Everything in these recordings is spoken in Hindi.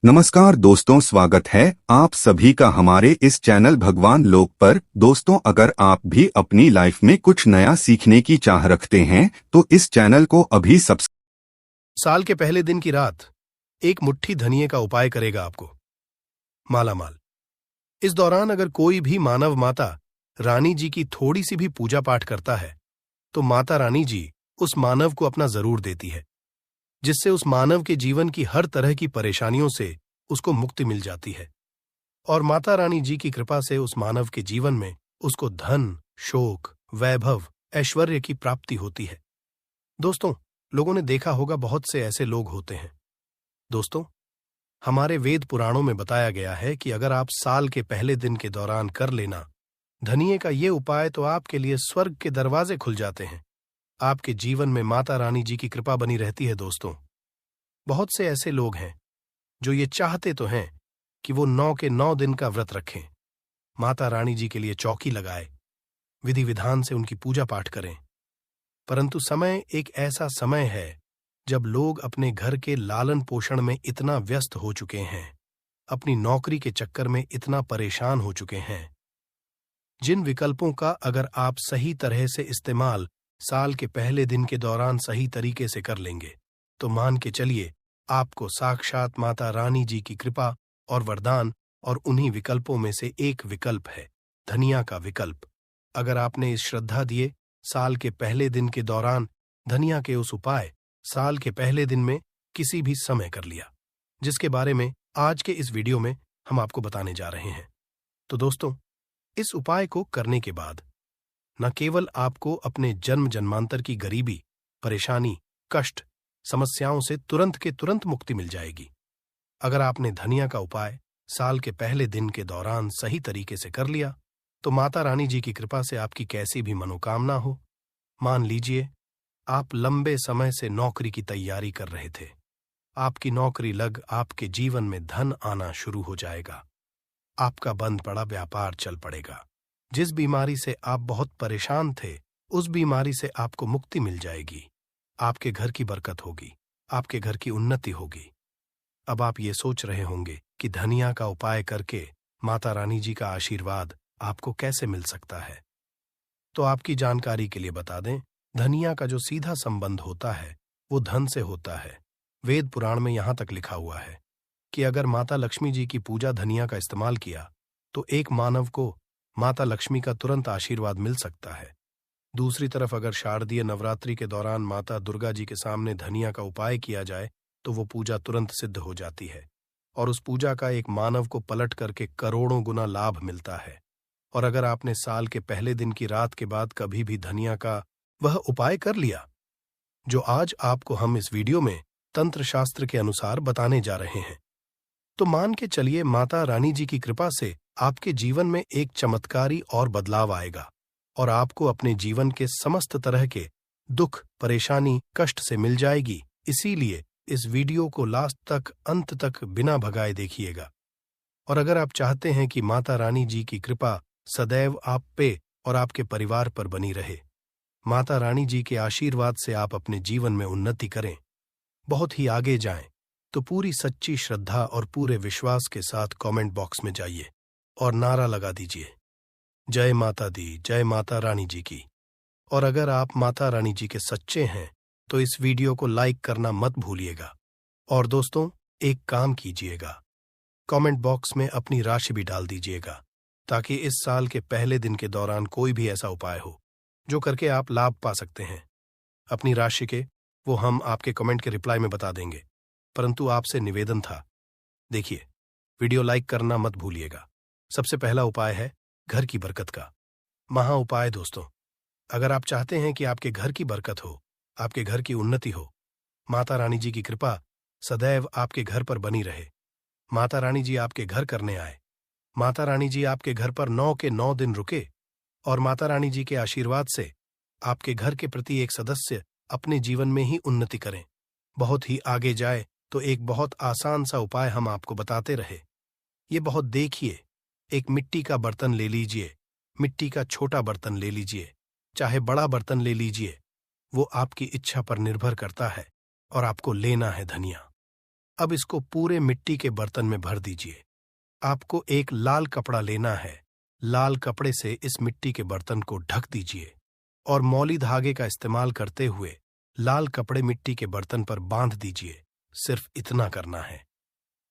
नमस्कार दोस्तों, स्वागत है आप सभी का हमारे इस चैनल भगवान लोक पर। दोस्तों, अगर आप भी अपनी लाइफ में कुछ नया सीखने की चाह रखते हैं तो इस चैनल को अभी साल के पहले दिन की रात एक मुट्ठी धनिये का उपाय करेगा आपको मालामाल। इस दौरान अगर कोई भी मानव माता रानी जी की थोड़ी सी भी पूजा पाठ करता है तो माता रानी जी उस मानव को अपना जरूर देती है, जिससे उस मानव के जीवन की हर तरह की परेशानियों से उसको मुक्ति मिल जाती है और माता रानी जी की कृपा से उस मानव के जीवन में उसको धन, शोक, वैभव, ऐश्वर्य की प्राप्ति होती है। दोस्तों, लोगों ने देखा होगा बहुत से ऐसे लोग होते हैं। दोस्तों, हमारे वेद पुराणों में बताया गया है कि अगर आप साल के पहले दिन के दौरान कर लेना धनिये का ये उपाय तो आपके लिए स्वर्ग के दरवाजे खुल जाते हैं। आपके जीवन में माता रानी जी की कृपा बनी रहती है। दोस्तों, बहुत से ऐसे लोग हैं जो ये चाहते तो हैं कि वो 9 के 9 दिन का व्रत रखें, माता रानी जी के लिए चौकी लगाए, विधि विधान से उनकी पूजा पाठ करें, परंतु समय एक ऐसा समय है जब लोग अपने घर के लालन पोषण में इतना व्यस्त हो चुके हैं, अपनी नौकरी के चक्कर में इतना परेशान हो चुके हैं, जिन विकल्पों का अगर आप सही तरह से इस्तेमाल साल के पहले दिन के दौरान सही तरीके से कर लेंगे तो मान के चलिए आपको साक्षात माता रानी जी की कृपा और वरदान। और उन्हीं विकल्पों में से एक विकल्प है धनिया का विकल्प। अगर आपने इस श्रद्धा दिए साल के पहले दिन के दौरान धनिया के उस उपाय साल के पहले दिन में किसी भी समय कर लिया, जिसके बारे में आज के इस वीडियो में हम आपको बताने जा रहे हैं। तो दोस्तों, इस उपाय को करने के बाद न केवल आपको अपने जन्म जन्मांतर की गरीबी, परेशानी, कष्ट, समस्याओं से तुरंत के तुरंत मुक्ति मिल जाएगी। अगर आपने धनिया का उपाय साल के पहले दिन के दौरान सही तरीके से कर लिया तो माता रानी जी की कृपा से आपकी कैसी भी मनोकामना हो, मान लीजिए आप लंबे समय से नौकरी की तैयारी कर रहे थे, आपकी नौकरी लग आपके जीवन में धन आना शुरू हो जाएगा, आपका बंद पड़ा व्यापार चल पड़ेगा, जिस बीमारी से आप बहुत परेशान थे उस बीमारी से आपको मुक्ति मिल जाएगी, आपके घर की बरकत होगी, आपके घर की उन्नति होगी। अब आप ये सोच रहे होंगे कि धनिया का उपाय करके माता रानी जी का आशीर्वाद आपको कैसे मिल सकता है। तो आपकी जानकारी के लिए बता दें, धनिया का जो सीधा संबंध होता है वो धन से होता है। वेद पुराण में यहां तक लिखा हुआ है कि अगर माता लक्ष्मी जी की पूजा धनिया का इस्तेमाल किया तो एक मानव को माता लक्ष्मी का तुरंत आशीर्वाद मिल सकता है। दूसरी तरफ अगर शारदीय नवरात्रि के दौरान माता दुर्गा जी के सामने धनिया का उपाय किया जाए तो वो पूजा तुरंत सिद्ध हो जाती है और उस पूजा का एक मानव को पलट करके करोड़ों गुना लाभ मिलता है। और अगर आपने साल के पहले दिन की रात के बाद कभी भी धनिया का वह उपाय कर लिया जो आज आपको हम इस वीडियो में तंत्र शास्त्र के अनुसार बताने जा रहे हैं, तो मान के चलिए माता रानी जी की कृपा से आपके जीवन में एक चमत्कारी और बदलाव आएगा और आपको अपने जीवन के समस्त तरह के दुख, परेशानी, कष्ट से मिल जाएगी। इसीलिए इस वीडियो को लास्ट तक, अंत तक बिना भगाए देखिएगा। और अगर आप चाहते हैं कि माता रानी जी की कृपा सदैव आप पे और आपके परिवार पर बनी रहे, माता रानी जी के आशीर्वाद से आप अपने जीवन में उन्नति करें, बहुत ही आगे जाएं, तो पूरी सच्ची श्रद्धा और पूरे विश्वास के साथ कमेंट बॉक्स में जाइए और नारा लगा दीजिए, जय माता दी, जय माता रानी जी की। और अगर आप माता रानी जी के सच्चे हैं तो इस वीडियो को लाइक करना मत भूलिएगा। और दोस्तों, एक काम कीजिएगा, कमेंट बॉक्स में अपनी राशि भी डाल दीजिएगा ताकि इस साल के पहले दिन के दौरान कोई भी ऐसा उपाय हो जो करके आप लाभ पा सकते हैं। अपनी राशि के वो हम आपके कमेंट के रिप्लाई में बता देंगे, परंतु आपसे निवेदन था, देखिए, वीडियो लाइक करना मत भूलिएगा। सबसे पहला उपाय है घर की बरकत का महा उपाय। दोस्तों, अगर आप चाहते हैं कि आपके घर की बरकत हो, आपके घर की उन्नति हो, माता रानी जी की कृपा सदैव आपके घर पर बनी रहे, माता रानी जी आपके घर करने आए, माता रानी जी आपके घर पर 9 के 9 दिन रुके और माता रानी जी के आशीर्वाद से आपके घर के प्रति एक सदस्य अपने जीवन में ही उन्नति करें, बहुत ही आगे जाए, तो एक बहुत आसान सा उपाय हम आपको बताते रहे। ये बहुत देखिए, एक मिट्टी का बर्तन ले लीजिए, मिट्टी का छोटा बर्तन ले लीजिए, चाहे बड़ा बर्तन ले लीजिए, वो आपकी इच्छा पर निर्भर करता है, और आपको लेना है धनिया। अब इसको पूरे मिट्टी के बर्तन में भर दीजिए। आपको एक लाल कपड़ा लेना है। लाल कपड़े से इस मिट्टी के बर्तन को ढक दीजिए और मौली धागे का इस्तेमाल करते हुए लाल कपड़े मिट्टी के बर्तन पर बांध दीजिए। सिर्फ इतना करना है।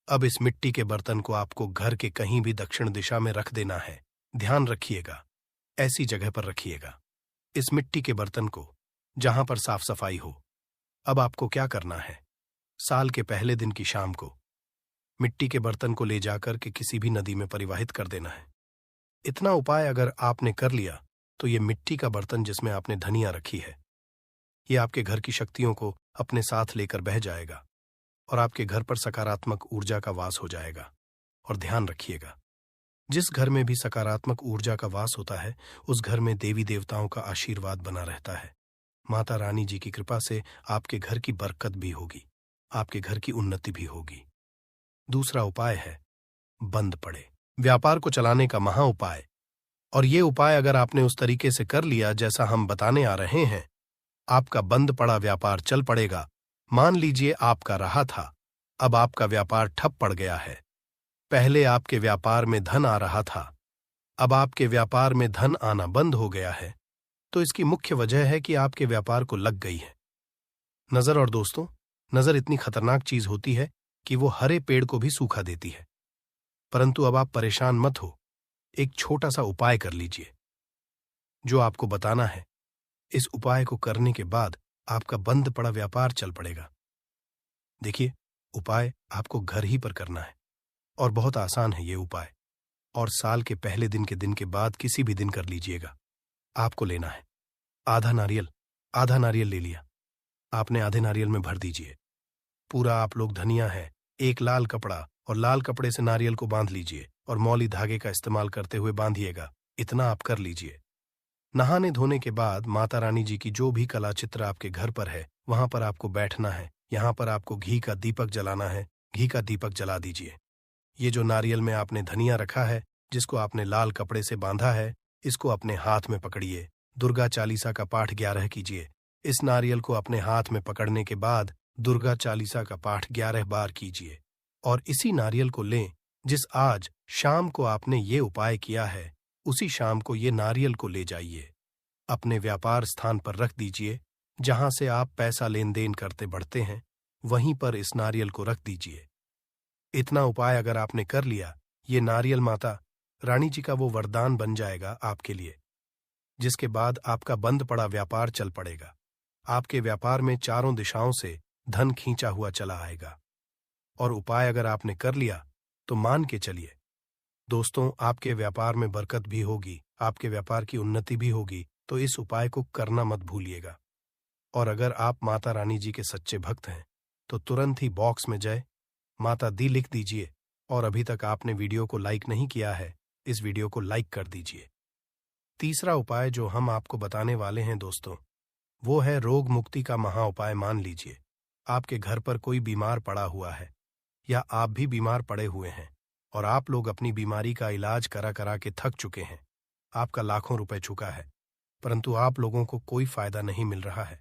अब इस मिट्टी के बर्तन को आपको घर के कहीं भी दक्षिण दिशा में रख देना है। ध्यान रखिएगा, ऐसी जगह पर रखिएगा इस मिट्टी के बर्तन को जहां पर साफ सफाई हो। अब आपको क्या करना है, साल के पहले दिन की शाम को मिट्टी के बर्तन को ले जाकर के किसी भी नदी में परिवाहित कर देना है। इतना उपाय अगर आपने कर लिया तो ये मिट्टी का बर्तन जिसमें आपने धनिया रखी है, ये आपके घर की शक्तियों को अपने साथ लेकर बह जाएगा और आपके घर पर सकारात्मक ऊर्जा का वास हो जाएगा। और ध्यान रखिएगा, जिस घर में भी सकारात्मक ऊर्जा का वास होता है उस घर में देवी देवताओं का आशीर्वाद बना रहता है। माता रानी जी की कृपा से आपके घर की बरकत भी होगी, आपके घर की उन्नति भी होगी। दूसरा उपाय है बंद पड़े, व्यापार को चलाने का महा उपाय। और ये उपाय अगर आपने उस तरीके से कर लिया जैसा हम बताने आ रहे हैं, आपका बंद पड़ा व्यापार चल पड़ेगा। मान लीजिए आपका रहा था, अब आपका व्यापार ठप पड़ गया है। पहले आपके व्यापार में धन आ रहा था, अब आपके व्यापार में धन आना बंद हो गया है। तो इसकी मुख्य वजह है कि आपके व्यापार को लग गई है नजर। और दोस्तों, नजर इतनी खतरनाक चीज होती है कि वो हरे पेड़ को भी सूखा देती है। परंतु अब आप परेशान मत हो, एक छोटा सा उपाय कर लीजिए जो आपको बताना है। इस उपाय को करने के बाद आपका बंद पड़ा व्यापार चल पड़ेगा। देखिए, उपाय आपको घर ही पर करना है और बहुत आसान है ये उपाय। और साल के पहले दिन के बाद किसी भी दिन कर लीजिएगा। आपको लेना है आधा नारियल ले लिया आपने, आधे नारियल में भर दीजिए पूरा आप लोग धनिया है। एक लाल कपड़ा और लाल कपड़े से नारियल को बांध लीजिए और मौली धागे का इस्तेमाल करते हुए बांधिएगा। इतना आप कर लीजिए। नहाने धोने के बाद माता रानी जी की जो भी कला चित्र आपके घर पर है वहां पर आपको बैठना है। यहां पर आपको घी का दीपक जलाना है। घी का दीपक जला दीजिए। ये जो नारियल में आपने धनिया रखा है, जिसको आपने लाल कपड़े से बांधा है, इसको अपने हाथ में पकड़िए। दुर्गा चालीसा का पाठ 11 कीजिए। इस नारियल को अपने हाथ में पकड़ने के बाद दुर्गा चालीसा का पाठ 11 बार कीजिए और इसी नारियल को लें जिस आज शाम को आपने ये उपाय किया है, उसी शाम को ये नारियल को ले जाइए, अपने व्यापार स्थान पर रख दीजिए। जहां से आप पैसा लेन देन करते बढ़ते हैं, वहीं पर इस नारियल को रख दीजिए। इतना उपाय अगर आपने कर लिया, ये नारियल माता रानी जी का वो वरदान बन जाएगा आपके लिए, जिसके बाद आपका बंद पड़ा व्यापार चल पड़ेगा। आपके व्यापार में चारों दिशाओं से धन खींचा हुआ चला आएगा। और उपाय अगर आपने कर लिया तो मान के चलिए दोस्तों, आपके व्यापार में बरकत भी होगी, आपके व्यापार की उन्नति भी होगी। तो इस उपाय को करना मत भूलिएगा। और अगर आप माता रानी जी के सच्चे भक्त हैं तो तुरंत ही बॉक्स में जय माता दी लिख दीजिए। और अभी तक आपने वीडियो को लाइक नहीं किया है, इस वीडियो को लाइक कर दीजिए। तीसरा उपाय जो हम आपको बताने वाले हैं दोस्तों, वो है रोग मुक्ति का महा उपाय। मान लीजिए आपके घर पर कोई बीमार पड़ा हुआ है या आप भी बीमार पड़े हुए हैं और आप लोग अपनी बीमारी का इलाज करा करा के थक चुके हैं। आपका लाखों रुपए चुका है, परंतु आप लोगों को कोई फायदा नहीं मिल रहा है।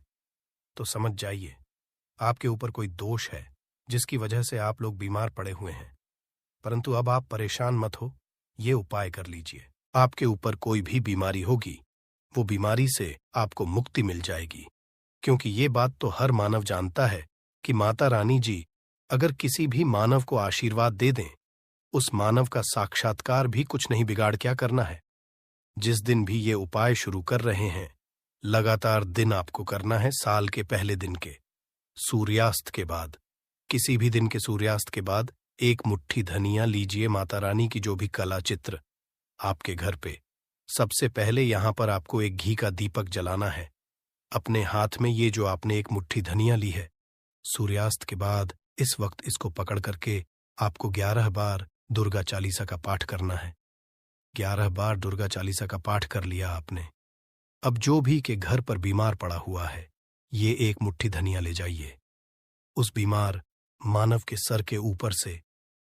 तो समझ जाइए आपके ऊपर कोई दोष है जिसकी वजह से आप लोग बीमार पड़े हुए हैं। परंतु अब आप परेशान मत हो, ये उपाय कर लीजिए। आपके ऊपर कोई भी बीमारी होगी, वो बीमारी से आपको मुक्ति मिल जाएगी। क्योंकि ये बात तो हर मानव जानता है कि माता रानी जी अगर किसी भी मानव को आशीर्वाद दे दें, उस मानव का साक्षात्कार भी कुछ नहीं बिगाड़ क्या करना है। जिस दिन भी ये उपाय शुरू कर रहे हैं, लगातार दिन आपको करना है साल के पहले दिन के सूर्यास्त के बाद। किसी भी दिन के सूर्यास्त के बाद एक मुट्ठी धनिया लीजिए। माता रानी की जो भी कला चित्र आपके घर पे, सबसे पहले यहां पर आपको एक घी का दीपक जलाना है। अपने हाथ में ये जो आपने एक मुट्ठी धनिया ली है, सूर्यास्त के बाद इस वक्त इसको पकड़ करके आपको 11 बार दुर्गा चालीसा का पाठ करना है। 11 बार दुर्गा चालीसा का पाठ कर लिया आपने। अब जो भी के घर पर बीमार पड़ा हुआ है, ये एक मुट्ठी धनिया ले जाइए। उस बीमार मानव के सर के ऊपर से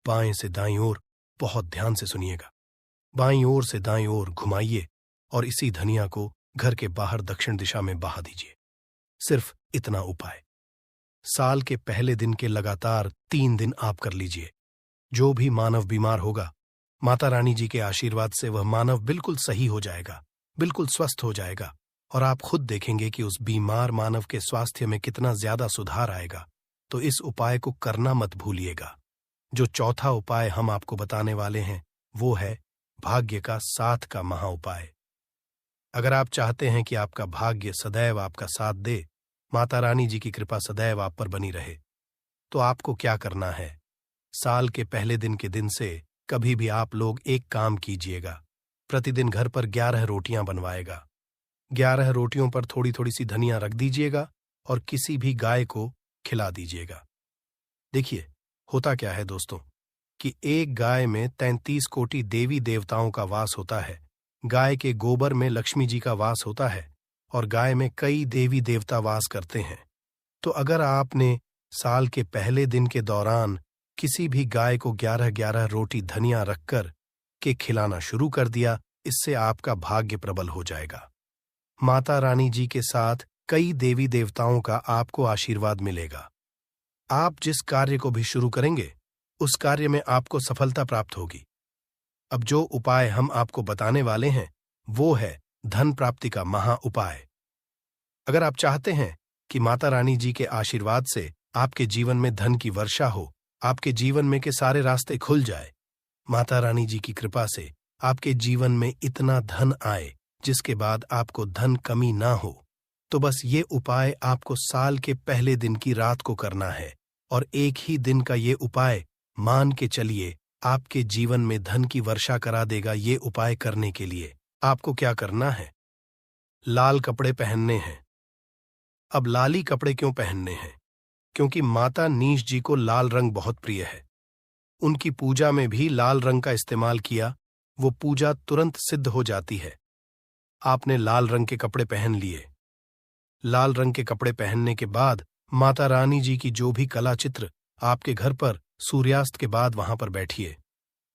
बाएं से दाईं ओर, बहुत ध्यान से सुनिएगा, बाईं ओर से दाईं ओर घुमाइए और इसी धनिया को घर के बाहर दक्षिण दिशा में बहा दीजिए। सिर्फ इतना उपाय। साल के पहले दिन के लगातार 3 दिन आप कर लीजिए। जो भी मानव बीमार होगा, माता रानी जी के आशीर्वाद से वह मानव बिल्कुल सही हो जाएगा, बिल्कुल स्वस्थ हो जाएगा और आप खुद देखेंगे कि उस बीमार मानव के स्वास्थ्य में कितना ज्यादा सुधार आएगा। तो इस उपाय को करना मत भूलिएगा। जो चौथा उपाय हम आपको बताने वाले हैं वो है भाग्य का साथ का महा उपाय। अगर आप चाहते हैं कि आपका भाग्य सदैव आपका साथ दे, माता रानी जी की कृपा सदैव आप पर बनी रहे, तो आपको क्या करना है? साल के पहले दिन के दिन से कभी भी आप लोग एक काम कीजिएगा। प्रतिदिन घर पर 11 रोटियां बनवाएगा। 11 रोटियों पर थोड़ी थोड़ी सी धनिया रख दीजिएगा और किसी भी गाय को खिला दीजिएगा। देखिए, होता क्या है दोस्तों कि एक गाय में 33 कोटि देवी देवताओं का वास होता है। गाय के गोबर में लक्ष्मी जी का वास होता है और गाय में कई देवी देवता वास करते हैं। तो अगर आपने साल के पहले दिन के दौरान किसी भी गाय को 11-11 रोटी धनिया रखकर के खिलाना शुरू कर दिया, इससे आपका भाग्य प्रबल हो जाएगा। माता रानी जी के साथ कई देवी देवताओं का आपको आशीर्वाद मिलेगा। आप जिस कार्य को भी शुरू करेंगे उस कार्य में आपको सफलता प्राप्त होगी। अब जो उपाय हम आपको बताने वाले हैं वो है धन प्राप्ति का महा उपाय। अगर आप चाहते हैं कि माता रानी जी के आशीर्वाद से आपके जीवन में धन की वर्षा हो, आपके जीवन में के सारे रास्ते खुल जाए, माता रानी जी की कृपा से आपके जीवन में इतना धन आए जिसके बाद आपको धन कमी ना हो, तो बस ये उपाय आपको साल के पहले दिन की रात को करना है। और एक ही दिन का ये उपाय मान के चलिए आपके जीवन में धन की वर्षा करा देगा। ये उपाय करने के लिए आपको क्या करना है? लाल कपड़े पहनने हैं। अब लाली कपड़े क्यों पहनने हैं? क्योंकि माता नीश जी को लाल रंग बहुत प्रिय है। उनकी पूजा में भी लाल रंग का इस्तेमाल किया, वो पूजा तुरंत सिद्ध हो जाती है। आपने लाल रंग के कपड़े पहन लिए। लाल रंग के कपड़े पहनने के बाद माता रानी जी की जो भी कला चित्र आपके घर पर सूर्यास्त के बाद वहां पर बैठिए।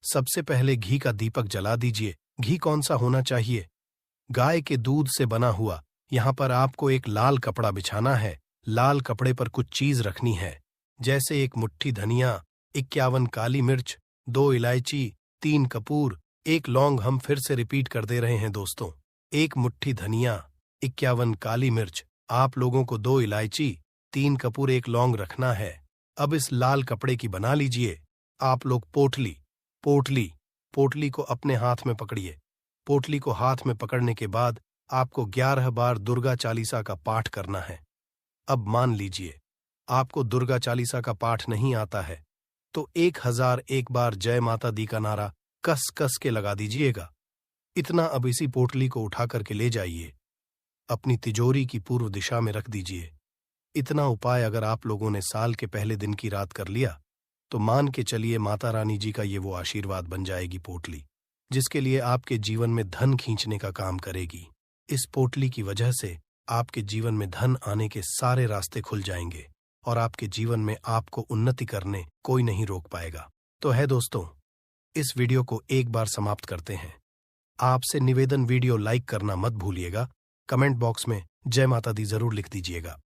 सबसे पहले घी का दीपक जला दीजिए। घी कौन सा होना चाहिए? गाय के दूध से बना हुआ। यहां पर आपको एक लाल कपड़ा बिछाना है। लाल कपड़े पर कुछ चीज रखनी है, जैसे एक मुट्ठी धनिया, 51 काली मिर्च, 2 इलायची, 3 कपूर, 1 लौंग। हम फिर से रिपीट कर दे रहे हैं दोस्तों, 1 मुट्ठी धनिया, 51 काली मिर्च, आप लोगों को 2 इलायची, 3 कपूर, 1 लौंग रखना है। अब इस लाल कपड़े की बना लीजिए आप लोग पोटली। पोटली को अपने हाथ में पकड़िए। पोटली को हाथ में पकड़ने के बाद आपको 11 बार दुर्गा चालीसा का पाठ करना है। अब मान लीजिए आपको दुर्गा चालीसा का पाठ नहीं आता है तो 1001 बार जय माता दी का नारा कस कस के लगा दीजिएगा। इतना अब इसी पोटली को उठा करके ले जाइए, अपनी तिजोरी की पूर्व दिशा में रख दीजिए। इतना उपाय अगर आप लोगों ने साल के पहले दिन की रात कर लिया तो मान के चलिए माता रानी जी का ये वो आशीर्वाद बन जाएगी पोटली, जिसके लिए आपके जीवन में धन खींचने का काम करेगी। इस पोटली की वजह से आपके जीवन में धन आने के सारे रास्ते खुल जाएंगे और आपके जीवन में आपको उन्नति करने कोई नहीं रोक पाएगा। तो है दोस्तों, इस वीडियो को एक बार समाप्त करते हैं। आपसे निवेदन, वीडियो लाइक करना मत भूलिएगा। कमेंट बॉक्स में जय माता दी जरूर लिख दीजिएगा।